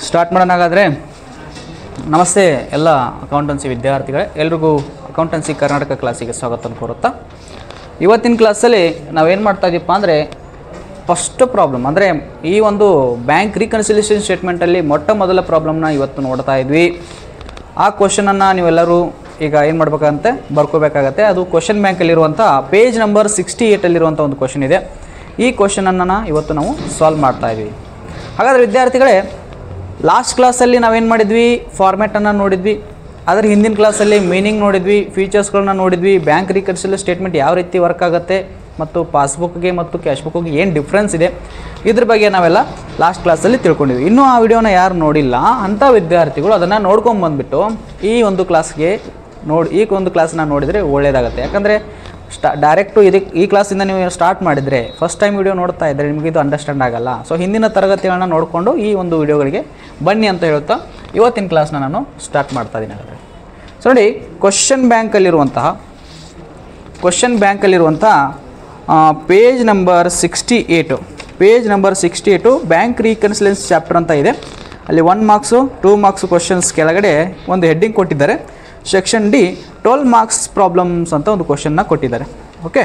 Start ಮಾಡೋಣ ಹಾಗಾದರೆ. ನಮಸ್ತೆ ಎಲ್ಲ ಅಕೌಂಟೆನ್ಸಿ ವಿದ್ಯಾರ್ಥಿಗಳೇ, ಎಲ್ರಿಗೂ ಅಕೌಂಟೆನ್ಸಿ ಕರ್ನಾಟಕ ಕ್ಲಾಸಿಗೆ ಸ್ವಾಗತ ಕೋರುತ್ತಾ. ಇವತ್ತಿನ ಕ್ಲಾಸಲ್ಲಿ ನಾವೇನು ಮಾಡ್ತಾ ಇದ್ದೀಪ್ಪ ಅಂದರೆ ಫಸ್ಟ್ ಪ್ರಾಬ್ಲಮ್ ಅಂದರೆ ಈ ಒಂದು ಬ್ಯಾಂಕ್ ರೀಕನ್ಸಿಲಿಯೇಷನ್ ಸ್ಟೇಟ್ಮೆಂಟಲ್ಲಿ ಮೊದಲ ಪ್ರಾಬ್ಲಮ್ನ ಇವತ್ತು ನೋಡ್ತಾ ಇದ್ವಿ. ಆ ಕ್ವಶನನ್ನು ನೀವೆಲ್ಲರೂ ಈಗ ಏನು ಮಾಡಬೇಕಂತೆ ಬರ್ಕೋಬೇಕಾಗತ್ತೆ. ಅದು ಕ್ವಶನ್ ಬ್ಯಾಂಕಲ್ಲಿರುವಂಥ ಪೇಜ್ ನಂಬರ್ 68 ಒಂದು ಕ್ವಶನ್ ಇದೆ. ಈ ಕ್ವಶನನ್ನು ಇವತ್ತು ನಾವು ಸಾಲ್ವ್ ಮಾಡ್ತಾ ಇದ್ವಿ. ಹಾಗಾದರೆ ವಿದ್ಯಾರ್ಥಿಗಳೇ, ಲಾಸ್ಟ್ ಕ್ಲಾಸಲ್ಲಿ ನಾವೇನು ಮಾಡಿದ್ವಿ, ಫಾರ್ಮ್ಯಾಟನ್ನು ನೋಡಿದ್ವಿ. ಅದರ ಹಿಂದಿನ ಕ್ಲಾಸಲ್ಲಿ ಮೀನಿಂಗ್ ನೋಡಿದ್ವಿ, ಫೀಚರ್ಸ್ಗಳನ್ನ ನೋಡಿದ್ವಿ, ಬ್ಯಾಂಕ್ ರೀಕನ್ಸಿಲಿಯೇಷನ್ ಸ್ಟೇಟ್ಮೆಂಟ್ ಯಾವ ರೀತಿ ವರ್ಕ್ ಆಗುತ್ತೆ ಮತ್ತು ಪಾಸ್ಬುಕ್ಗೆ ಮತ್ತು ಕ್ಯಾಶ್ ಬುಕ್ಗೆ ಏನು ಡಿಫ್ರೆನ್ಸ್ ಇದೆ, ಇದ್ರ ಬಗ್ಗೆ ನಾವೆಲ್ಲ ಲಾಸ್ಟ್ ಕ್ಲಾಸಲ್ಲಿ ತಿಳ್ಕೊಂಡಿದ್ವಿ. ಇನ್ನೂ ಆ ವಿಡಿಯೋನ ಯಾರು ನೋಡಿಲ್ಲ ಅಂಥ ವಿದ್ಯಾರ್ಥಿಗಳು ಅದನ್ನು ನೋಡ್ಕೊಂಬಂದ್ಬಿಟ್ಟು ಈ ಒಂದು ಕ್ಲಾಸ್ನ ನೋಡಿದರೆ ಒಳ್ಳೆಯದಾಗುತ್ತೆ. ಯಾಕಂದರೆ ಡೈರೆಕ್ಟು ಈ ಕ್ಲಾಸಿಂದ ನೀವು ಸ್ಟಾರ್ಟ್ ಮಾಡಿದರೆ ಫಸ್ಟ್ ಟೈಮ್ ವಿಡಿಯೋ ನೋಡ್ತಾ ಇದ್ದರೆ ನಿಮಗೆ ಇದು ಅಂಡರ್ಸ್ಟ್ಯಾಂಡ್ ಆಗಲ್ಲ. ಸೊ ಹಿಂದಿನ ತರಗತಿಗಳನ್ನ ನೋಡಿಕೊಂಡು ಈ ಒಂದು ವಿಡಿಯೋಗಳಿಗೆ ಬನ್ನಿ ಅಂತ ಹೇಳ್ತಾ ಇವತ್ತಿನ ಕ್ಲಾಸ್ನ ನಾನು ಸ್ಟಾರ್ಟ್ ಮಾಡ್ತಾ ಇದ್ದೀನಿ. ಹಾಗಾದರೆ ಸೊ ನೋಡಿ, ಕ್ವಶನ್ ಬ್ಯಾಂಕಲ್ಲಿರುವಂಥ page number 68 bank reconciliation chapter ಅಂತ ಇದೆ. ಅಲ್ಲಿ 1 ಮಾರ್ಕ್ಸು 2 ಮಾರ್ಕ್ಸ್ ಕ್ವಶನ್ಸ್ ಕೆಳಗಡೆ ಒಂದು ಹೆಡ್ಡಿಂಗ್ ಕೊಟ್ಟಿದ್ದಾರೆ. ಸೆಕ್ಷನ್ ಡಿ 12 ಮಾರ್ಕ್ಸ್ ಪ್ರಾಬ್ಲಮ್ಸ್ ಅಂತ ಒಂದು ಕ್ವಶನ್ನ ಕೊಟ್ಟಿದ್ದಾರೆ. ಓಕೆ,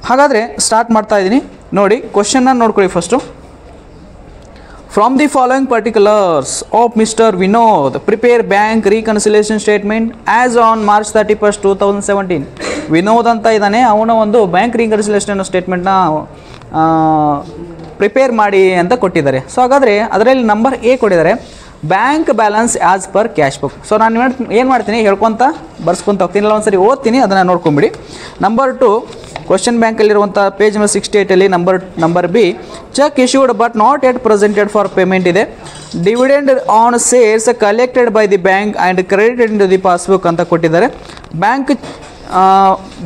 ಹಾಗಾದರೆ ಸ್ಟಾರ್ಟ್ ಮಾಡ್ತಾ ಇದ್ದೀನಿ. ನೋಡಿ, ಕ್ವಶನ್ನ ನೋಡ್ಕೊಳ್ಳಿ first. From the following particulars of mister Vinod prepare bank reconciliation statement as on March 31, 2017. Vinod ಅಂತ ಇದ್ದಾನೆ, ಅವನ ಒಂದು ಬ್ಯಾಂಕ್ ರೀಕನ್ಸಿಲಿಯೇಷನ್ ಸ್ಟೇಟ್ಮೆಂಟ್ನ ಪ್ರಿಪೇರ್ ಮಾಡಿ ಅಂತ ಕೊಟ್ಟಿದ್ದಾರೆ. ಸೊ ಹಾಗಾದರೆ ಅದರಲ್ಲಿ ನಂಬರ್ ಎ ಕೊಟ್ಟಿದ್ದಾರೆ, bank balance as per cash book. So ನಾನು ಏನು ಮಾಡ್ತೀನಿ, ಹೇಳ್ಕೊತ ಬರ್ಸ್ಕೊತ ಹೋಗ್ತೀನಿ, ಇಲ್ಲ ಒಂದು ಸರಿ ಓದ್ತೀನಿ, ಅದನ್ನು ನೋಡ್ಕೊಂಬಿಡಿ. ನಂಬರ್ 2 ಕ್ವಶನ್ ಬ್ಯಾಂಕಲ್ಲಿರುವಂಥ page number 68 number B, cheque issued but not yet presented for payment ಇದೆ. Dividend on sales collected by the bank and credited in the passbook ಅಂತ ಕೊಟ್ಟಿದ್ದಾರೆ.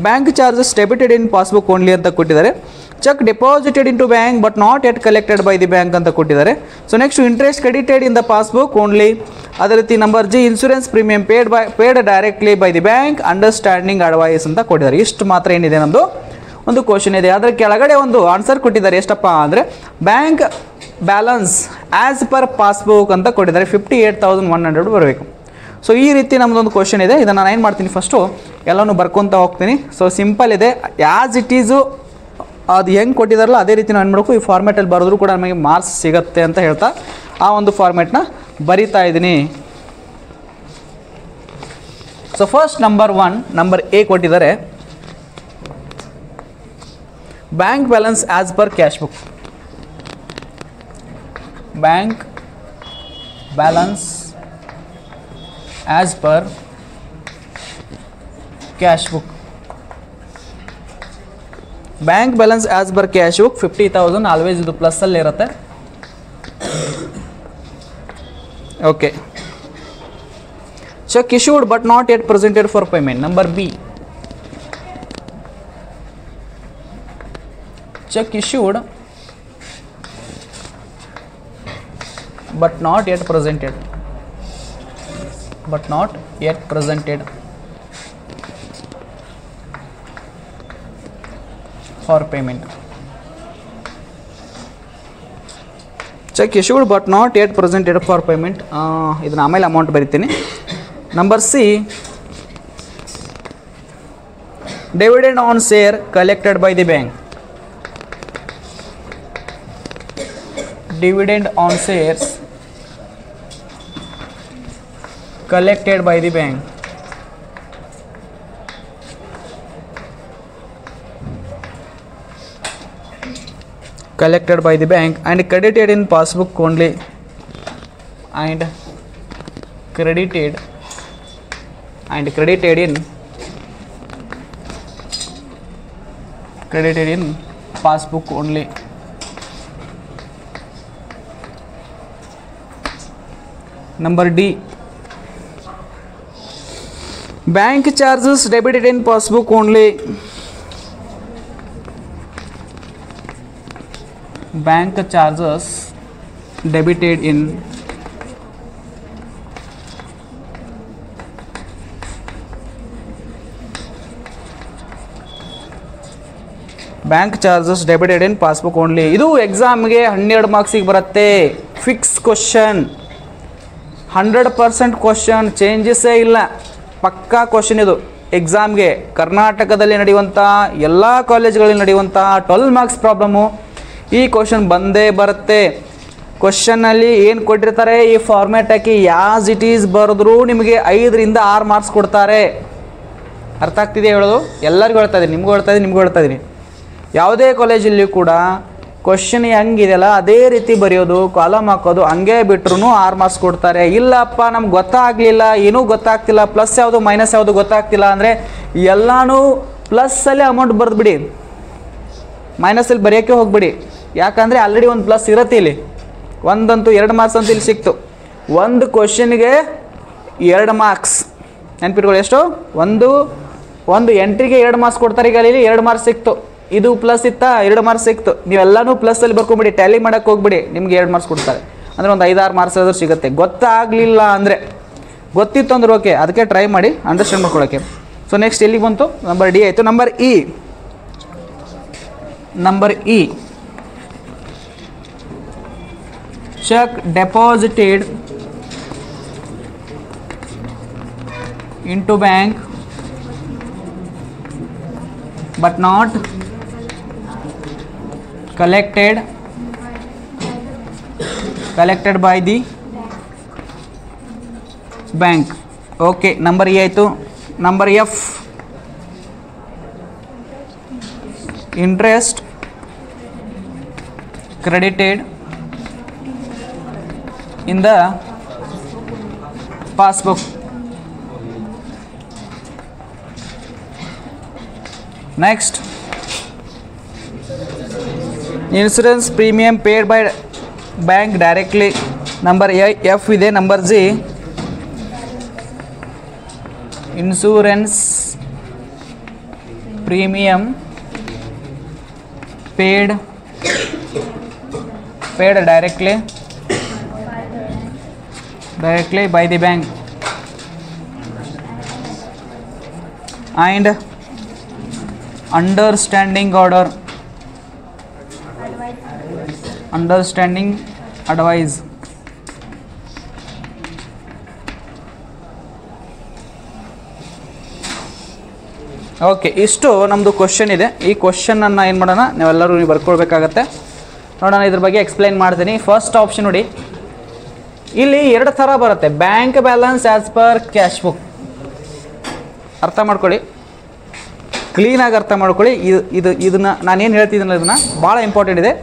Bank charges debited in passbook only ಅಂತ ಕೊಟ್ಟಿದ್ದಾರೆ. Cheque deposited into bank but not yet collected by the bank ಅಂತ ಕೊಟ್ಟಿದ್ದಾರೆ. So next interest credited in the passbook only. ಅದೇ ರೀತಿ number G, insurance premium paid directly by the bank understanding advice ಅಂತ ಕೊಟ್ಟಿದ್ದಾರೆ. ಇಷ್ಟು ಮಾತ್ರ ಏನಿದೆ, ನಮ್ಮದು ಒಂದು ಕ್ವಶನ್ ಇದೆ. ಅದರ ಕೆಳಗಡೆ ಒಂದು ಆನ್ಸರ್ ಕೊಟ್ಟಿದ್ದಾರೆ. ಎಷ್ಟಪ್ಪ ಅಂದರೆ bank balance as per passbook ಅಂತ ಕೊಟ್ಟಿದ್ದಾರೆ. 58,100 ಬರಬೇಕು. ಸೊ ಈ ರೀತಿ ನಮ್ಮದೊಂದು ಕ್ವಶನ್ ಇದೆ. ಇದನ್ನು ನಾನು ಏನು ಮಾಡ್ತೀನಿ, ಫಸ್ಟು ಎಲ್ಲನೂ ಬರ್ಕೊತ ಹೋಗ್ತೀನಿ. ಸೊ ಸಿಂಪಲ್ ಇದೆ, ಆ್ಯಸ್ ಇಟ್ ಈಸು ಅದು ಹೆಂಗೆ ಕೊಟ್ಟಿದ್ದಾರಲ್ಲ ಅದೇ ರೀತಿ ನಾವು ಏನು ಮಾಡಬೇಕು, ಈ ಫಾರ್ಮ್ಯಾಟಲ್ಲಿ ಬರೆದ್ರೂ ಕೂಡ ನಮಗೆ ಮಾರ್ಕ್ಸ್ ಸಿಗುತ್ತೆ ಅಂತ ಹೇಳ್ತಾ ಆ ಒಂದು ಫಾರ್ಮ್ಯಾಟ್ನ ಬರಿತಾ ಇದ್ದೀನಿ. ಸೊ ಫಸ್ಟ್ ನಂಬರ್ ಎ ಕೊಟ್ಟಿದ್ದಾರೆ, bank balance as per cash book. Bank balance as per cash book. Bank balance as per cash book 50,000. Always ಇದು ಪ್ಲಸ್ಸಲ್ಲಿ ಇರುತ್ತೆ. Okay, cheque issued but not yet presented for payment. Number B, cheque issued but not yet presented for payment. Cheque issued but not yet presented for payment. ಇದನ್ನ ಆಮೇಲೆ amount ಬರಿತೀನಿ. Number C, dividend on share collected by the bank. Dividend on shares collected by the bank. Collected by the bank and credited in passbook only. And credited in passbook only. Number D, bank charges debited in passbook only. Bank charges debited in bank charges debited in passbook only. ಇದು ಎಕ್ಸಾಮ್ಗೆ 12 ಮಾರ್ಕ್ಸಿಗೆ ಬರುತ್ತೆ. Fix question, 100% question, ಚೇಂಜಸ್ಸೇ ಇಲ್ಲ, ಪಕ್ಕಾ question ಇದು. ಎಕ್ಸಾಮ್ಗೆ ಕರ್ನಾಟಕದಲ್ಲಿ ನಡೆಯುವಂಥ ಎಲ್ಲ ಕಾಲೇಜುಗಳಲ್ಲಿ ನಡೆಯುವಂಥ 12 ಮಾರ್ಕ್ಸ್ ಪ್ರಾಬ್ಲಮ್ಮು ಈ ಕ್ವಶನ್ ಬಂದೇ ಬರುತ್ತೆ. ಕ್ವಶನ್ನಲ್ಲಿ ಏನು ಕೊಟ್ಟಿರ್ತಾರೆ, ಈ ಫಾರ್ಮ್ಯಾಟ್ ಹಾಕಿ ಯಾಸ್ ಇಟ್ ಈಸ್ ಬರೆದ್ರೂ ನಿಮಗೆ 5 ರಿಂದ 6 ಮಾರ್ಕ್ಸ್ ಕೊಡ್ತಾರೆ. ಅರ್ಥ ಆಗ್ತಿದೆ ಹೇಳೋದು? ಎಲ್ಲರಿಗೂ ಹೇಳ್ತಾ ಇದ್ದೀನಿ, ನಿಮಗೂ ಹೇಳ್ತಾ ಇದ್ದೀನಿ, ನಿಮಗೂ ಹೇಳ್ತಾ ಇದ್ದೀನಿ. ಯಾವುದೇ ಕಾಲೇಜಲ್ಲಿಯೂ ಕೂಡ ಕ್ವಶನ್ ಹೆಂಗಿದೆಯಲ್ಲ ಅದೇ ರೀತಿ ಬರೆಯೋದು, ಕಾಲಮ್ ಹಾಕೋದು, ಹಂಗೆ ಬಿಟ್ರೂ 6 ಮಾರ್ಕ್ಸ್ ಕೊಡ್ತಾರೆ. ಇಲ್ಲಪ್ಪ ನಮ್ಗೆ ಗೊತ್ತಾಗಲಿಲ್ಲ, ಏನೂ ಗೊತ್ತಾಗ್ತಿಲ್ಲ, ಪ್ಲಸ್ ಯಾವುದು ಮೈನಸ್ ಯಾವುದು ಗೊತ್ತಾಗ್ತಿಲ್ಲ ಅಂದರೆ ಎಲ್ಲನೂ ಪ್ಲಸ್ಸಲ್ಲೇ ಅಮೌಂಟ್ ಬರೆದ್ಬಿಡಿ, ಮೈನಸಲ್ಲಿ ಬರೆಯೋಕ್ಕೆ ಹೋಗ್ಬಿಡಿ. ಯಾಕಂದರೆ ಆಲ್ರೆಡಿ ಒಂದು ಪ್ಲಸ್ ಇರುತ್ತೆ ಇಲ್ಲಿ. ಒಂದಂತೂ 2 ಮಾರ್ಕ್ಸ್ ಅಂತ ಇಲ್ಲಿ ಸಿಕ್ತು. ಒಂದು ಕ್ವಶನ್ಗೆ 2 ಮಾರ್ಕ್ಸ್ ನೆನ್ಪಿಟ್ಕೊಳ್ಳಿ. ಎಷ್ಟು? ಒಂದು ಎಂಟ್ರಿಗೆ 2 ಮಾರ್ಕ್ಸ್ ಕೊಡ್ತಾರೆ. ಈಗ ಅಲ್ಲಿ 2 ಮಾರ್ಕ್ಸ್ ಸಿಕ್ತು, ಇದು ಪ್ಲಸ್ ಇತ್ತಾ 2 ಮಾರ್ಕ್ಸ್ ಸಿಕ್ತು. ನೀವೆಲ್ಲನೂ ಪ್ಲಸ್ಸಲ್ಲಿ ಬರ್ಕೊಂಬಿಡಿ, ಟ್ಯಾಲಿ ಮಾಡೋಕ್ಕೆ ಹೋಗ್ಬಿಡಿ, ನಿಮ್ಗೆ 2 ಮಾರ್ಕ್ಸ್ ಕೊಡ್ತಾರೆ. ಅಂದರೆ ಒಂದು 5-6 ಮಾರ್ಕ್ಸ್ ಆದರೂ ಸಿಗುತ್ತೆ. ಗೊತ್ತಾಗಲಿಲ್ಲ ಅಂದರೆ, ಗೊತ್ತಿತ್ತು ಅಂದ್ರೆ ಓಕೆ, ಅದಕ್ಕೆ ಟ್ರೈ ಮಾಡಿ ಅಂಡರ್ಸ್ಟ್ಯಾಂಡ್ ಮಾಡ್ಕೊಳ್ಳೋಕ್ಕೆ. ಸೊ ನೆಕ್ಸ್ಟ್ ಎಲ್ಲಿಗೆ ಬಂತು? ನಂಬರ್ ಡಿ ಆಯಿತು. Number E cheque deposited into bank but not collected by the bank. Okay, number E ಆಯಿತು. Number F interest credited in the passbook. Next, insurance premium paid by bank directly. Number F ಇದೆ. Number G insurance premium paid directly by the bank and understanding advice. Okay, ಇಷ್ಟು ನಮ್ಮದು question ಇದೆ. ಈ ಕ್ವಶನನ್ನು ಏನು ಮಾಡೋಣ, ನೀವೆಲ್ಲರೂ ನೀವು ಬರ್ಕೊಳ್ಬೇಕಾಗತ್ತೆ. ನೋಡೋಣ, ಇದ್ರ ಬಗ್ಗೆ ಎಕ್ಸ್ಪ್ಲೈನ್ ಮಾಡ್ತೀನಿ. ಫಸ್ಟ್ ಆಪ್ಷನ್ ನೋಡಿ, ಇಲ್ಲಿ 2 ಥರ ಬರುತ್ತೆ. Bank balance as per cash book. ಅರ್ಥ ಮಾಡ್ಕೊಳ್ಳಿ, ಕ್ಲೀನಾಗಿ ಅರ್ಥ ಮಾಡ್ಕೊಳ್ಳಿ. ಇದನ್ನು ನಾನೇನು ಹೇಳ್ತಿದ್ದೀನಲ್ಲ, ಇದನ್ನು ಭಾಳ ಇಂಪಾರ್ಟೆಂಟ್ ಇದೆ.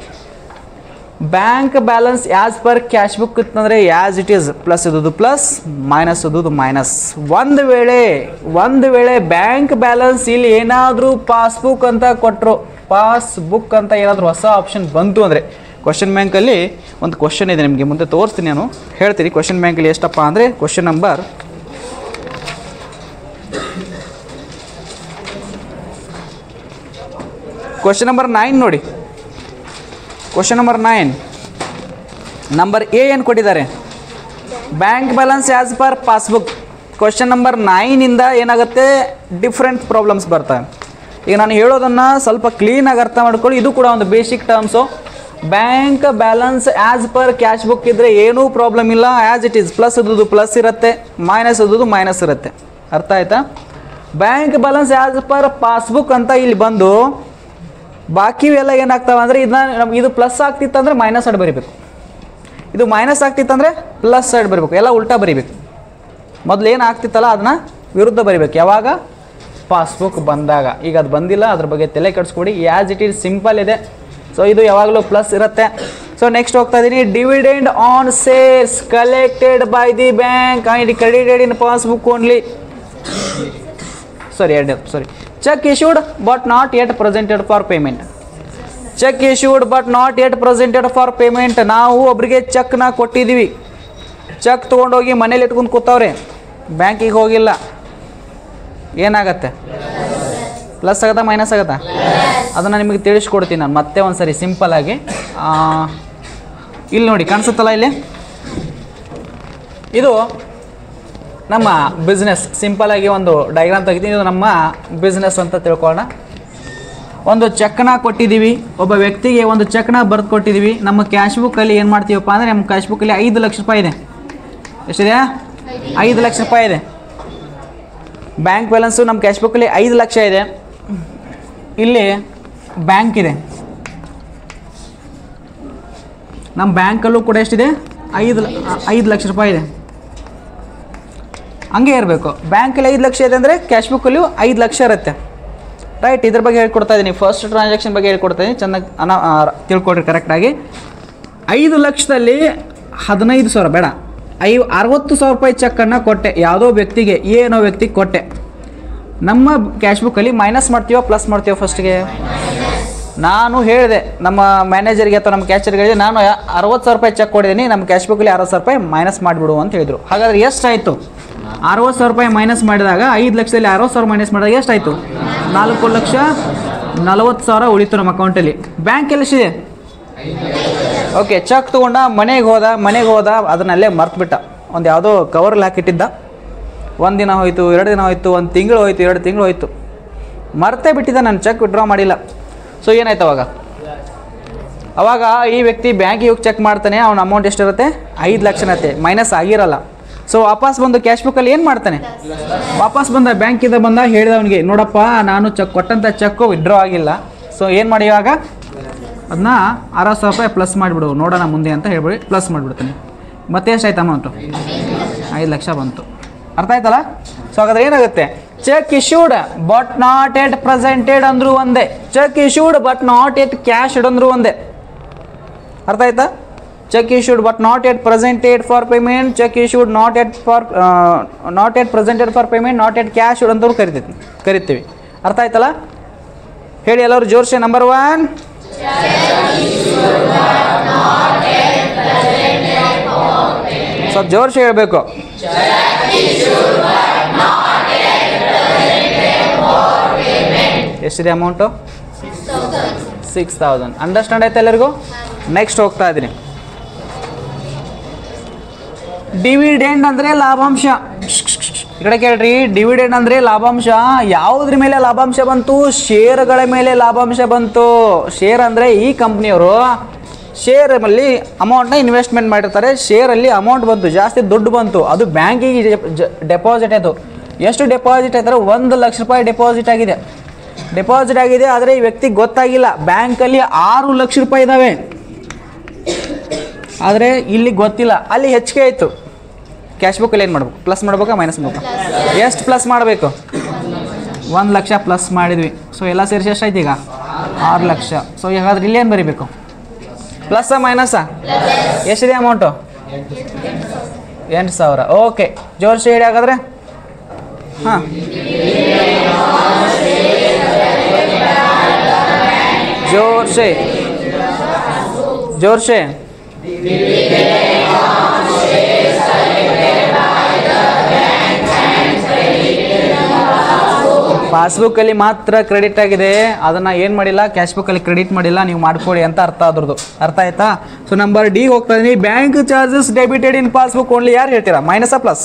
Bank balance as per cash book ಇತ್ತಂದರೆ ಆ್ಯಸ್ ಇಟ್ ಈಸ್, ಪ್ಲಸ್ ಇದ್ದದ್ದು ಪ್ಲಸ್, ಮೈನಸ್ ಇದ್ದದ್ದು ಮೈನಸ್. ಒಂದು ವೇಳೆ ಬ್ಯಾಂಕ್ ಬ್ಯಾಲೆನ್ಸ್ ಇಲ್ಲಿ ಏನಾದರೂ ಪಾಸ್ಬುಕ್ ಅಂತ ಕೊಟ್ಟರು, ಪಾಸ್ಬುಕ್ ಅಂತ ಏನಾದರೂ ಹೊಸ ಆಪ್ಷನ್ ಬಂತು ಅಂದರೆ, ಕ್ವಶನ್ ಬ್ಯಾಂಕಲ್ಲಿ ಒಂದು ಕ್ವಶನ್ ಇದೆ, ನಿಮಗೆ ಮುಂದೆ ತೋರಿಸ್ತೀನಿ, ನಾನು ಹೇಳ್ತೀನಿ. ಕ್ವಶನ್ ಬ್ಯಾಂಕಲ್ಲಿ ಎಷ್ಟಪ್ಪ ಅಂದರೆ ಕ್ವಶನ್ ನಂಬರ್ ಕ್ವಶನ್ ನಂಬರ್ 9 ನೋಡಿ. ಕ್ವಶನ್ ನಂಬರ್ 9 ನಂಬರ್ ಎ ಏನು ಕೊಟ್ಟಿದ್ದಾರೆ, bank balance as per passbook. Question number 9ಇಂದ ಏನಾಗುತ್ತೆ, ಡಿಫ್ರೆಂಟ್ ಪ್ರಾಬ್ಲಮ್ಸ್ ಬರ್ತವೆ. ಈಗ ನಾನು ಹೇಳೋದನ್ನು ಸ್ವಲ್ಪ ಕ್ಲೀನಾಗಿ ಅರ್ಥ ಮಾಡ್ಕೊಳ್ಳಿ. ಇದು ಕೂಡ ಒಂದು basic terms. Bank balance as per cash book ಇದ್ದರೆ ಏನೂ ಪ್ರಾಬ್ಲಮ್ ಇಲ್ಲ, ಆ್ಯಸ್ ಇಟ್ ಈಸ್. ಪ್ಲಸ್ ಇದ್ದದ್ದು ಪ್ಲಸ್ ಇರುತ್ತೆ, ಮೈನಸ್ ಇದ್ದದ್ದು ಮೈನಸ್ ಇರುತ್ತೆ. ಅರ್ಥ ಆಯ್ತಾ? Bank balance as per passbook ಅಂತ ಇಲ್ಲಿ ಬಂದು ಬಾಕಿ ಎಲ್ಲ ಏನಾಗ್ತಾವೆ ಅಂದರೆ, ನಮ್ಗೆ ಇದು ಪ್ಲಸ್ ಆಗ್ತಿತ್ತಂದರೆ ಮೈನಸ್ ಸೈಡ್ ಬರೀಬೇಕು, ಇದು ಮೈನಸ್ ಆಗ್ತಿತ್ತಂದರೆ ಪ್ಲಸ್ ಸೈಡ್ ಬರೀಬೇಕು, ಎಲ್ಲ ಉಲ್ಟಾ ಬರೀಬೇಕು. ಮೊದಲು ಏನು ಆಗ್ತಿತ್ತಲ್ಲ ಅದನ್ನು ವಿರುದ್ಧ ಬರೀಬೇಕು. ಯಾವಾಗ? ಪಾಸ್ಬುಕ್ ಬಂದಾಗ. ಈಗ ಅದು ಬಂದಿಲ್ಲ, ಅದ್ರ ಬಗ್ಗೆ ತಲೆ ಕೆಡಿಸ್ಕೊಡಿ. ಆ್ಯಸ್ ಇಟ್ ಈಸ್ ಸಿಂಪಲ್ ಇದೆ. ಸೊ ಇದು ಯಾವಾಗಲೂ ಪ್ಲಸ್ ಇರುತ್ತೆ. ಸೊ ನೆಕ್ಸ್ಟ್ ಹೋಗ್ತಾ ಇದ್ದೀನಿ. Dividend on sales collected by the bank and credited in passbook only. Sorry cheque issued but not yet presented for payment. Cheque issued but not yet presented for payment. ನಾವು ಒಬ್ಬರಿಗೆ ಚೆಕ್ನ ಕೊಟ್ಟಿದ್ದೀವಿ, check ತೊಗೊಂಡೋಗಿ ಮನೇಲಿ ಇಟ್ಕೊಂಡು ಕೂತವ್ರೆ, ಬ್ಯಾಂಕಿಗೆ ಹೋಗಿಲ್ಲ, ಏನಾಗತ್ತೆ? ಪ್ಲಸ್ ಆಗುತ್ತಾ ಮೈನಸ್ ಆಗುತ್ತಾ? ಅದನ್ನು ನಿಮಗೆ ತಿಳಿಸ್ಕೊಡ್ತೀನಿ ನಾನು ಮತ್ತೆ ಒಂದು ಸರಿ ಸಿಂಪಲ್ಲಾಗಿ. ಇಲ್ಲಿ ನೋಡಿ, ಕಾಣಿಸುತ್ತಲ್ಲ ಇಲ್ಲಿ, ಇದು ನಮ್ಮ ಬಿಸ್ನೆಸ್. ಸಿಂಪಲ್ಲಾಗಿ ಒಂದು ಡಯಾಗ್ರಾಮ್ ತೆಗಿತೀನಿ. ಇದು ನಮ್ಮ ಬಿಸ್ನೆಸ್ ಅಂತ ತಿಳ್ಕೊಳ್ಳೋಣ. ಒಂದು ಚೆಕ್ನ ಕೊಟ್ಟಿದ್ದೀವಿ, ಒಬ್ಬ ವ್ಯಕ್ತಿಗೆ ಒಂದು ಚೆಕ್ನ ಬರೆದು ಕೊಟ್ಟಿದ್ದೀವಿ. ನಮ್ಮ ಕ್ಯಾಶ್ ಬುಕ್ಕಲ್ಲಿ ಏನು ಮಾಡ್ತೀವಪ್ಪ ಅಂದರೆ, ನಮ್ಮ ಕ್ಯಾಶ್ ಬುಕ್ಕಲ್ಲಿ 5 ಲಕ್ಷ ರೂಪಾಯಿ ಇದೆ. ಎಷ್ಟಿದೆ? 5 ಲಕ್ಷ ರೂಪಾಯಿ ಇದೆ. ಬ್ಯಾಂಕ್ ಬ್ಯಾಲೆನ್ಸು ನಮ್ಮ ಕ್ಯಾಶ್ ಬುಕ್ಕಲ್ಲಿ 5 ಲಕ್ಷ ಇದೆ. ಇಲ್ಲಿ ಬ್ಯಾಂಕ್ ಇದೆ, ನಮ್ಮ ಬ್ಯಾಂಕಲ್ಲೂ ಕೂಡ ಎಷ್ಟಿದೆ? 5 ಲಕ್ಷ ರೂಪಾಯಿ ಇದೆ. ಹಂಗೆ ಇರಬೇಕು. ಬ್ಯಾಂಕಲ್ಲಿ 5 ಲಕ್ಷ ಇದೆ ಅಂದರೆ ಕ್ಯಾಶ್ ಬುಕ್ಕಲ್ಲೂ 5 ಲಕ್ಷ ಇರುತ್ತೆ. ರೈಟ್, ಇದ್ರ ಬಗ್ಗೆ ಹೇಳ್ಕೊಡ್ತಾ ಇದ್ದೀನಿ. ಫಸ್ಟ್ ಟ್ರಾನ್ಸಾಕ್ಷನ್ ಬಗ್ಗೆ ಹೇಳ್ಕೊಡ್ತಾ ಇದ್ದೀನಿ, ಚೆನ್ನಾಗಿ ತಿಳ್ಕೊಡ್ರಿ ಕರೆಕ್ಟಾಗಿ. 5 ಲಕ್ಷದಲ್ಲಿ 15,000 ಬೇಡ, 60,000 ರೂಪಾಯಿ ಚೆಕ್ಕನ್ನು ಕೊಟ್ಟೆ ಯಾವುದೋ ವ್ಯಕ್ತಿಗೆ, ಏನೋ ವ್ಯಕ್ತಿಗೆ ಕೊಟ್ಟೆ. ನಮ್ಮ ಕ್ಯಾಶ್ ಬುಕ್ಕಲ್ಲಿ ಮೈನಸ್ ಮಾಡ್ತೀವೋ ಪ್ಲಸ್ ಮಾಡ್ತೀವೋ? ಫಸ್ಟಿಗೆ ನಾನು ಹೇಳಿದೆ ನಮ್ಮ ಮ್ಯಾನೇಜರ್ಗೆ ಅಥವಾ ನಮ್ಮ ಕ್ಯಾಶರ್ಗೆ, ನಾನು 60,000 ರೂಪಾಯಿ ಚೆಕ್ ಕೊಟ್ಟಿದ್ದೀನಿ, ನಮ್ಮ ಕ್ಯಾಶ್ ಬುಕ್ಕಲ್ಲಿ 60,000 ರೂಪಾಯಿ ಮೈನಸ್ ಮಾಡಿಬಿಡು ಅಂತ ಹೇಳಿದರು. ಹಾಗಾದರೆ ಎಷ್ಟಾಯಿತು? 60,000 ರೂಪಾಯಿ ಮೈನಸ್ ಮಾಡಿದಾಗ 5 ಲಕ್ಷದಲ್ಲಿ 60,000 ಮೈನಸ್ ಮಾಡಿದಾಗ ಎಷ್ಟಾಯಿತು? 4,40,000 ಉಳಿತು ನಮ್ಮ ಅಕೌಂಟಲ್ಲಿ. ಬ್ಯಾಂಕಲ್ಲಿ ಎಷ್ಟಿದೆ? ಓಕೆ, ಚೆಕ್ ತೊಗೊಂಡ ಮನೆಗೆ ಹೋದ ಅದನ್ನಲ್ಲೇ ಮರ್ತುಬಿಟ್ಟ. ಒಂದು ಯಾವುದೋ ಕವರಲ್ಲಿ ಹಾಕಿಟ್ಟಿದ್ದ. 1 ದಿನ ಹೋಯಿತು, 2 ದಿನ ಹೋಯಿತು, 1 ತಿಂಗಳು ಹೋಯಿತು, 2 ತಿಂಗಳು ಹೋಯಿತು, ಮರ್ತೇ ಬಿಟ್ಟಿದ್ದ, ನಾನು ಚೆಕ್ ವಿಡ್ರಾ ಮಾಡಿಲ್ಲ. ಸೊ ಏನಾಯ್ತು ಅವಾಗ ಈ ವ್ಯಕ್ತಿ ಬ್ಯಾಂಕಿಗೆ ಹೋಗಿ ಚೆಕ್ ಮಾಡ್ತಾನೆ. ಅವನ ಅಮೌಂಟ್ ಎಷ್ಟಿರುತ್ತೆ? 5 ಲಕ್ಷ ಇರುತ್ತೆ, ಮೈನಸ್ ಆಗಿರಲ್ಲ. ಸೊ ವಾಪಸ್ ಬಂದು ಕ್ಯಾಶ್ ಬುಕ್ಕಲ್ಲಿ ಏನು ಮಾಡ್ತಾನೆ? ವಾಪಸ್ ಬಂದ ಬ್ಯಾಂಕಿಂದ ಬಂದ ಹೇಳಿದ ಅವನಿಗೆ, ನೋಡಪ್ಪ ನಾನು ಕೊಟ್ಟಂಥ ಚೆಕ್ಕು ವಿಡ್ರಾ ಆಗಿಲ್ಲ. ಸೊ ಏನು ಮಾಡಿ ಇವಾಗ ಅದನ್ನ 60,000 ರೂಪಾಯಿ ಪ್ಲಸ್ ಮಾಡಿಬಿಡು, ನೋಡೋಣ ಮುಂದೆ ಅಂತ ಹೇಳ್ಬಿಡಿ ಪ್ಲಸ್ ಮಾಡಿಬಿಡ್ತಾನೆ. ಮತ್ತೆ ಎಷ್ಟಾಯ್ತು ಅಮೌಂಟು? 5 ಲಕ್ಷ ಬಂತು. ಅರ್ಥ ಆಯ್ತಲ್ಲ? ಸೊ ಹಾಗಾದ್ರೆ ಏನಾಗುತ್ತೆ? Cheque issued but not yet presented ಅಂದರೂ ಒಂದೇ, cheque issued but not yet cashed ಅಂದರೂ ಒಂದೇ. ಅರ್ಥ ಆಯ್ತಾ? Cheque issued but not yet presented for payment, cheque issued not yet presented for payment, not yet cashed ಅಂತವ್ರು ಕರಿತೀವಿ. ಅರ್ಥ ಆಯ್ತಲ್ಲ? ಹೇಳಿ ಎಲ್ಲರೂ ಜೋರ್ಸೆ. ನಂಬರ್ 1, ಸ್ವಲ್ಪ ಜೋರ್ಸೆ ಹೇಳಬೇಕು. ಎಷ್ಟಿದೆ ಅಮೌಂಟು? 6,000. ಅಂಡರ್ಸ್ಟ್ಯಾಂಡ್ ಆಯ್ತಾ ಎಲ್ಲರಿಗೂ? ನೆಕ್ಸ್ಟ್ ಹೋಗ್ತಾ ಇದ್ದೀನಿ. ಡಿವಿಡೆಂಡ್ ಅಂದರೆ ಲಾಭಾಂಶ. ಈ ಕಡೆ ಕೇಳ್ರಿ, ಡಿವಿಡೆಂಡ್ ಅಂದರೆ ಲಾಭಾಂಶ. ಯಾವುದ್ರ ಮೇಲೆ ಲಾಭಾಂಶ ಬಂತು? ಶೇರ್ಗಳ ಮೇಲೆ ಲಾಭಾಂಶ ಬಂತು. ಶೇರ್ ಅಂದರೆ ಈ ಕಂಪ್ನಿಯವರು ಶೇರಲ್ಲಿ ಅಮೌಂಟ್ನ ಇನ್ವೆಸ್ಟ್ಮೆಂಟ್ ಮಾಡಿರ್ತಾರೆ, ಶೇರಲ್ಲಿ ಅಮೌಂಟ್ ಬಂತು, ಜಾಸ್ತಿ ದುಡ್ಡು ಬಂತು, ಅದು ಬ್ಯಾಂಕಿಗೆ ಡೆಪಾಸಿಟ್ ಆಯಿತು. ಎಷ್ಟು ಡೆಪಾಸಿಟ್ ಆಯ್ತಾರೆ? 1 ಲಕ್ಷ ರೂಪಾಯಿ ಡೆಪಾಸಿಟ್ ಆಗಿದೆ. ಆದರೆ ಈ ವ್ಯಕ್ತಿಗೆ ಗೊತ್ತಾಗಿಲ್ಲ. ಬ್ಯಾಂಕಲ್ಲಿ 6 ಲಕ್ಷ ರೂಪಾಯಿ ಇದ್ದಾವೆ, ಆದರೆ ಇಲ್ಲಿ ಗೊತ್ತಿಲ್ಲ. ಅಲ್ಲಿ ಹೆಚ್ಚಿಗೆ ಆಯಿತು. ಕ್ಯಾಶ್ ಬುಕ್ಕಲ್ಲಿ ಏನು ಮಾಡಬೇಕು? ಪ್ಲಸ್ ಮಾಡ್ಬೇಕಾ ಮೈನಸ್ ಮಾಡ್ಬೇಕಾ? ಎಷ್ಟು ಪ್ಲಸ್ ಮಾಡಬೇಕು? 1 ಲಕ್ಷ ಪ್ಲಸ್ ಮಾಡಿದ್ವಿ. ಸೊ ಎಲ್ಲ ಸೇರಿಸಿ ಎಷ್ಟಾಯ್ತು ಈಗ? 6 ಲಕ್ಷ. ಸೊ ಹಾಗಾದ್ರೆ ಇಲ್ಲಿ ಏನು ಬರೀಬೇಕು? ಪ್ಲಸ್ಸಾ ಮೈನಸ್ಸಾ? ಎಷ್ಟಿದೆ ಅಮೌಂಟು? 8,000. ಓಕೆ, ಜೋರ್ಸಿ ಹೇಳಿ ಹಾಗಾದರೆ. ಹಾಂ, ಜೋರ್ಸೆ ಪಾಸ್ಬುಕ್ಕಲ್ಲಿ ಮಾತ್ರ ಕ್ರೆಡಿಟ್ ಆಗಿದೆ, ಅದನ್ನು ಏನು ಮಾಡಿಲ್ಲ, ಕ್ಯಾಶ್ ಬುಕ್ಕಲ್ಲಿ ಕ್ರೆಡಿಟ್ ಮಾಡಿಲ್ಲ, ನೀವು ಮಾಡಿಕೊಡಿ ಅಂತ ಅರ್ಥ ಅದ್ರದ್ದು. ಅರ್ಥ ಆಯ್ತಾ? ಸೊ ನಂಬರ್ ಡಿ ಹೋಗ್ತಾ ಇದ್ದೀನಿ. Bank charges debited in passbook only. ಯಾರು ಹೇಳ್ತೀರಾ? ಮೈನಸ್ಸಾ plus?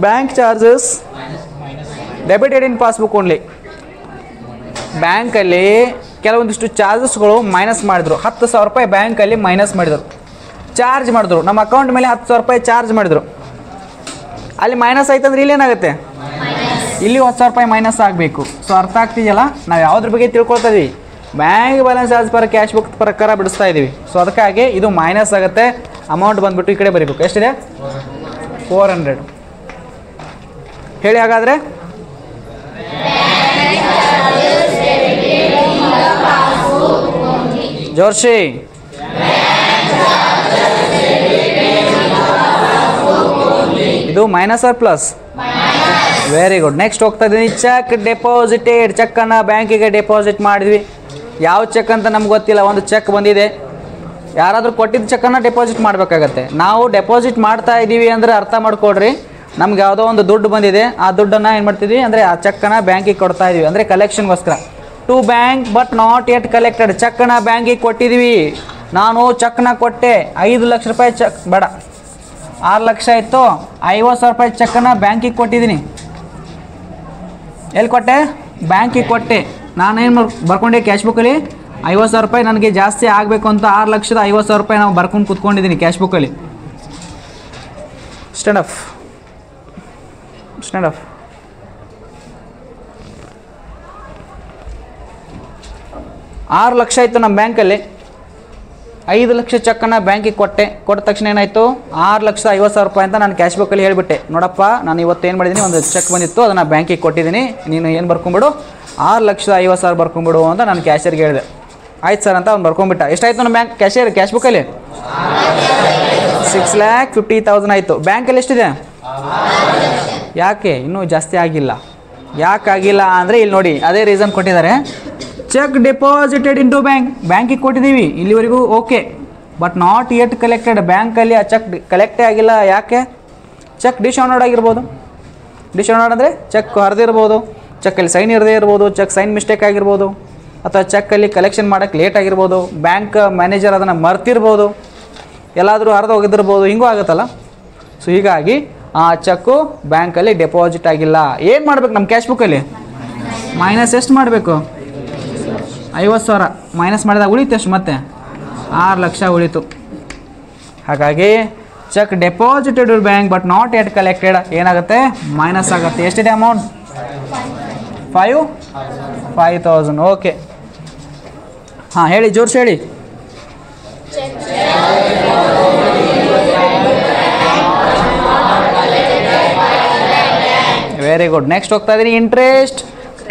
Bank charges debited in passbook only. ಬ್ಯಾಂಕಲ್ಲಿ ಕೆಲವೊಂದಿಷ್ಟು ಚಾರ್ಜಸ್ಗಳು ಮೈನಸ್ ಮಾಡಿದ್ರು. 10,000 ರೂಪಾಯಿ ಬ್ಯಾಂಕಲ್ಲಿ ಮೈನಸ್ ಮಾಡಿದರು, ಚಾರ್ಜ್ ಮಾಡಿದ್ರು. ನಮ್ಮ ಅಕೌಂಟ್ ಮೇಲೆ 10,000 ರೂಪಾಯಿ ಚಾರ್ಜ್ ಮಾಡಿದರು. ಅಲ್ಲಿ ಮೈನಸ್ ಆಯ್ತಂದ್ರೆ ಇಲ್ಲಿ ಏನಾಗುತ್ತೆ? ಇಲ್ಲಿ 10,000 ರೂಪಾಯಿ ಮೈನಸ್ ಆಗಬೇಕು. ಸೊ ಅರ್ಥ ಆಗ್ತಿದೆಯಲ್ಲ? ನಾವು ಯಾವುದ್ರ ಬಗ್ಗೆ ತಿಳ್ಕೊಳ್ತಾ ಇದ್ದೀವಿ? Bank balance charge per cash book ಪ್ರಕಾರ ಬಿಡಿಸ್ತಾ ಇದ್ದೀವಿ. ಸೊ ಅದಕ್ಕಾಗಿ ಇದು ಮೈನಸ್ ಆಗುತ್ತೆ. ಅಮೌಂಟ್ ಬಂದುಬಿಟ್ಟು ಈ ಕಡೆ ಬರೀಬೇಕು. ಎಷ್ಟಿದೆ? 400. ಹೇಳಿ ಹಾಗಾದರೆ. ಜೋರ್ಸಿ. ಇದು minus or plus? Very good. Next ಹೋಗ್ತಾ ಇದ್ದೀನಿ. Cheque deposited. ಚೆಕ್ಕನ್ನು ಬ್ಯಾಂಕಿಗೆ ಡೆಪಾಸಿಟ್ ಮಾಡಿದ್ವಿ. ಯಾವ ಚೆಕ್ ಅಂತ ನಮ್ಗೆ ಗೊತ್ತಿಲ್ಲ. ಒಂದು ಚೆಕ್ ಬಂದಿದೆ, ಯಾರಾದರೂ ಕೊಟ್ಟಿದ್ದ ಚೆಕ್ಕನ್ನು ಡೆಪಾಸಿಟ್ ಮಾಡಬೇಕಾಗತ್ತೆ. ನಾವು ಡೆಪಾಸಿಟ್ ಮಾಡ್ತಾ ಇದ್ದೀವಿ ಅಂದರೆ ಅರ್ಥ ಮಾಡ್ಕೊಡ್ರಿ, ನಮ್ಗೆ ಯಾವುದೋ ಒಂದು ದುಡ್ಡು ಬಂದಿದೆ, ಆ ದುಡ್ಡನ್ನು ಏನು ಮಾಡ್ತಿದ್ವಿ ಅಂದರೆ ಆ ಚೆಕ್ಕನ್ನು ಬ್ಯಾಂಕಿಗೆ ಕೊಡ್ತಾ ಇದ್ದೀವಿ, ಅಂದರೆ ಕಲೆಕ್ಷನ್ಗೋಸ್ಕರ. To bank but not yet collected. ಚೆಕ್ಕನ್ನು ಬ್ಯಾಂಕಿಗೆ ಕೊಟ್ಟಿದ್ದೀವಿ. ನಾನು ಚೆಕ್ನ ಕೊಟ್ಟೆ, 5 ಲಕ್ಷ ರೂಪಾಯಿ ಚೆಕ್ ಬೇಡ, 6 ಲಕ್ಷ ಇತ್ತು, 50,000 ರೂಪಾಯಿ ಚೆಕ್ಕನ್ನು ಬ್ಯಾಂಕಿಗೆ ಕೊಟ್ಟಿದ್ದೀನಿ. ಎಲ್ಲಿ ಕೊಟ್ಟೆ? ಬ್ಯಾಂಕಿಗೆ ಕೊಟ್ಟೆ. ನಾನೇನು ಬರ್ಕೊಂಡೆ? ಕ್ಯಾಶ್ ಬುಕ್ಕಲ್ಲಿ 50,000 ರೂಪಾಯಿ ನನಗೆ ಜಾಸ್ತಿ ಆಗಬೇಕು ಅಂತ 6,50,50,000 ರೂಪಾಯಿ ನಾವು ಬರ್ಕೊಂಡು ಕೂತ್ಕೊಂಡಿದ್ದೀನಿ ಕ್ಯಾಶ್ ಬುಕ್ಕಲ್ಲಿ. ಸ್ಟ್ಯಾಂಡ್ ಅಪ್ 6 ಲಕ್ಷ ಇತ್ತು ನಮ್ಮ ಬ್ಯಾಂಕಲ್ಲಿ. 5 ಲಕ್ಷ ಚೆಕ್ಕನ್ನು ಬ್ಯಾಂಕಿಗೆ ಕೊಟ್ಟ ತಕ್ಷಣ ಏನಾಯಿತು, 6,50,000 ರೂಪಾಯಿ ಅಂತ ನಾನು ಕ್ಯಾಶ್ ಬುಕ್ಕಲ್ಲಿ ಹೇಳಿಬಿಟ್ಟೆ, ನೋಡಪ್ಪ ನಾನು ಇವತ್ತು ಏನು ಮಾಡಿದ್ದೀನಿ, ಒಂದು ಚೆಕ್ ಬಂದಿತ್ತು ಅದನ್ನು ಬ್ಯಾಂಕಿಗೆ ಕೊಟ್ಟಿದ್ದೀನಿ, ನೀನು ಏನು ಬರ್ಕೊಂಬಿಡು 6,50,000 ಬರ್ಕೊಂಬಿಡು ಅಂತ ನಾನು ಕ್ಯಾಶಿಯರ್ಗೆ ಹೇಳಿದೆ. ಆಯ್ತು ಸರ್ ಅಂತ ಅವ್ನು ಬರ್ಕೊಂಬಿಟ್ಟ. ಎಷ್ಟಾಯಿತು ನಮ್ಮ ಕ್ಯಾಶ್ ಬುಕ್ಕಲ್ಲಿ 6,50,000 ಆಯಿತು. ಬ್ಯಾಂಕಲ್ಲಿ ಎಷ್ಟಿದೆ? ಯಾಕೆ ಇನ್ನೂ ಜಾಸ್ತಿ ಆಗಿಲ್ಲ? ಯಾಕಾಗಿಲ್ಲ ಅಂದರೆ ಇಲ್ಲಿ ನೋಡಿ ಅದೇ ರೀಸನ್ ಕೊಟ್ಟಿದ್ದಾರೆ. ಚೆಕ್ ಡೆಪಾಸಿಟೆಡ್ ಇಂಟು ಬ್ಯಾಂಕಿಗೆ ಕೊಟ್ಟಿದ್ದೀವಿ ಇಲ್ಲಿವರೆಗೂ okay, but not yet collected. ಬ್ಯಾಂಕಲ್ಲಿ ಆ ಚೆಕ್ ಕಲೆಕ್ಟೇ ಆಗಿಲ್ಲ. ಯಾಕೆ? ಚೆಕ್ ಡಿಸ್ಅನೌಡ್ ಆಗಿರ್ಬೋದು. ಡಿಸ್ಅನೌಡ್ ಅಂದರೆ ಚೆಕ್ ಹರಿದಿರ್ಬೋದು, ಚೆಕ್ಕಲ್ಲಿ ಸೈನ್ ಇರದೇ ಇರ್ಬೋದು, ಚೆಕ್ ಸೈನ್ ಮಿಸ್ಟೇಕ್ ಆಗಿರ್ಬೋದು, ಅಥವಾ ಚೆಕ್ಕಲ್ಲಿ ಕಲೆಕ್ಷನ್ ಮಾಡೋಕ್ಕೆ ಲೇಟ್ ಆಗಿರ್ಬೋದು, ಬ್ಯಾಂಕ್ ಮ್ಯಾನೇಜರ್ ಅದನ್ನು ಮರ್ತಿರ್ಬೋದು, ಎಲ್ಲಾದರೂ ಹರಿದು ಹೋಗಿದ್ದಿರ್ಬೋದು, ಹಿಂಗೂ ಆಗುತ್ತಲ್ಲ. ಸೊ ಹೀಗಾಗಿ ಆ ಚೆಕ್ಕು ಬ್ಯಾಂಕಲ್ಲಿ ಡೆಪಾಸಿಟ್ ಆಗಿಲ್ಲ. ಏನು ಮಾಡಬೇಕು? ನಮ್ಮ ಕ್ಯಾಶ್ ಬುಕ್ಕಲ್ಲಿ ಮೈನಸ್ ಎಷ್ಟು ಮಾಡಬೇಕು? 50,000 ಮೈನಸ್ ಮಾಡಿದಾಗ ಉಳಿತು ಎಷ್ಟು? ಮತ್ತೆ 6 ಲಕ್ಷ ಉಳಿತು. ಹಾಗಾಗಿ cheque deposited bank but not yet collected ಏನಾಗುತ್ತೆ? ಮೈನಸ್ ಆಗುತ್ತೆ. ಎಷ್ಟಿದೆ ಅಮೌಂಟ್? 5,000. ಓಕೆ, ಹಾಂ ಹೇಳಿ, ಜೋರ್ಸಿ ಹೇಳಿ. Very good. ನೆಕ್ಸ್ಟ್ ಹೋಗ್ತಾ ಇದ್ದೀನಿ. Interest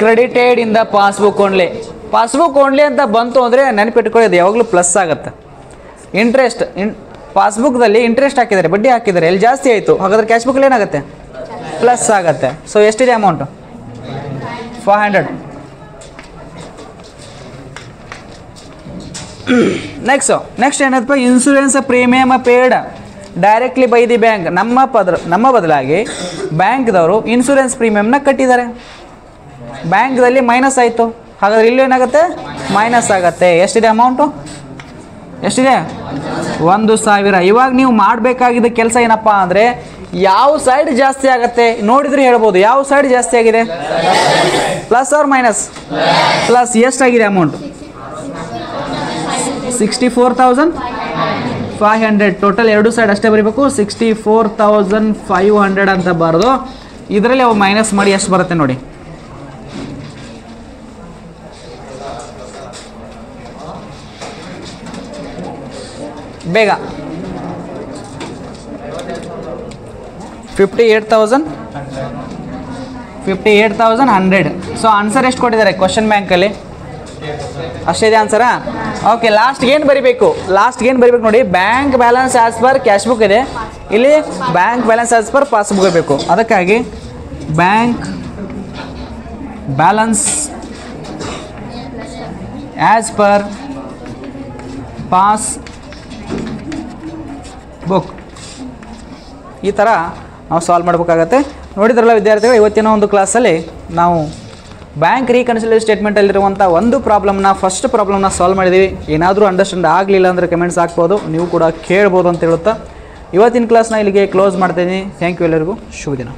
credited in the passbook only. Passbook only ಅಂತ ಬಂತು ಅಂದರೆ ನೆನಪಿಟ್ಕೊಳ್ಳಿ, ಅದು ಯಾವಾಗಲೂ ಪ್ಲಸ್ ಆಗುತ್ತೆ. ಇಂಟ್ರೆಸ್ಟ್ ಪಾಸ್ಬುಕ್ದಲ್ಲಿ ಇಂಟ್ರೆಸ್ಟ್ ಹಾಕಿದ್ದಾರೆ, ಬಡ್ಡಿ ಹಾಕಿದ್ದಾರೆ, ಎಲ್ಲಿ ಜಾಸ್ತಿ ಆಯಿತು, ಹಾಗಾದ್ರೆ ಕ್ಯಾಶ್ ಬುಕ್ಕಲ್ಲಿ ಏನಾಗುತ್ತೆ? ಪ್ಲಸ್ ಆಗುತ್ತೆ. ಸೊ ಎಷ್ಟಿದೆ ಅಮೌಂಟು? 500. ನೆಕ್ಸ್ಟ್ ಏನಪ್ಪ? Insurance premium paid directly by the bank. ನಮ್ಮ ಬದಲಾಗಿ ಬ್ಯಾಂಕ್ದವರು ಇನ್ಶೂರೆನ್ಸ್ ಪ್ರೀಮಿಯಮ್ನ ಕಟ್ಟಿದ್ದಾರೆ. ಬ್ಯಾಂಕ್ದಲ್ಲಿ ಮೈನಸ್ ಆಯಿತು, ಹಾಗಾದ್ರೆ ಇಲ್ಲೂ ಏನಾಗುತ್ತೆ? ಮೈನಸ್ ಆಗುತ್ತೆ. ಎಷ್ಟಿದೆ ಅಮೌಂಟು? ಎಷ್ಟಿದೆ? 1,000. ಇವಾಗ ನೀವು ಮಾಡಬೇಕಾಗಿದ್ದ ಕೆಲಸ ಏನಪ್ಪ ಅಂದರೆ ಯಾವ ಸೈಡ್ ಜಾಸ್ತಿ ಆಗುತ್ತೆ ನೋಡಿದ್ರೆ ಹೇಳ್ಬೋದು. ಯಾವ ಸೈಡ್ ಜಾಸ್ತಿ ಆಗಿದೆ? Plus or minus? ಪ್ಲಸ್. ಎಷ್ಟಾಗಿದೆ ಅಮೌಂಟ್? 64,500. ಟೋಟಲ್ ಎರಡು ಸೈಡ್ ಅಷ್ಟೇ ಬರೀಬೇಕು. 64,500 ಅಂತ ಬರೋದು. ಇದರಲ್ಲಿ ಅವು ಮೈನಸ್ ಮಾಡಿ ಎಷ್ಟು ಬರುತ್ತೆ ನೋಡಿ. ಬೇಗ 58,100. ಸೊ ಆನ್ಸರ್ ಎಷ್ಟು ಕೊಟ್ಟಿದ್ದಾರೆ ಕ್ವಶನ್ ಬ್ಯಾಂಕಲ್ಲಿ? ಅಷ್ಟಿದೆ ಆನ್ಸರಾ? ಓಕೆ, ಲಾಸ್ಟ್ಗೆ ಏನು ಬರೀಬೇಕು ನೋಡಿ. Bank balance as per cash book ಇದೆ, ಇಲ್ಲಿ bank balance as per passbook ಇರಬೇಕು. ಅದಕ್ಕಾಗಿ bank balance as per pass book ಈ ಥರ ನಾವು ಸಾಲ್ವ್ ಮಾಡಬೇಕಾಗತ್ತೆ. ನೋಡಿದ್ರಲ್ಲ ವಿದ್ಯಾರ್ಥಿಗಳು, ಇವತ್ತಿನ ಒಂದು ಕ್ಲಾಸಲ್ಲಿ ನಾವು ಬ್ಯಾಂಕ್ ರೀಕನ್ಸಿಲಿಯೇಷನ್ ಸ್ಟೇಟ್ಮೆಂಟಲ್ಲಿರುವಂಥ ಒಂದು ಪ್ರಾಬ್ಲಮ್ನ, ಫಸ್ಟ್ ಪ್ರಾಬ್ಲಮ್ನ ಸಾಲ್ವ್ ಮಾಡಿದ್ದೀವಿ. ಏನಾದರೂ ಅಂಡರ್ಸ್ಟ್ಯಾಂಡ್ ಆಗಲಿಲ್ಲ ಅಂದರೆ ಕಮೆಂಟ್ಸ್ ಹಾಕ್ಬೋದು, ನೀವು ಕೂಡ ಕೇಳ್ಬೋದು ಅಂತ ಹೇಳುತ್ತಾ ಇವತ್ತಿನ ಕ್ಲಾಸ್ನ ಇಲ್ಲಿಗೆ ಕ್ಲೋಸ್ ಮಾಡ್ತೀನಿ. ಥ್ಯಾಂಕ್ ಯು, ಎಲ್ಲರಿಗೂ ಶುಭ ದಿನ.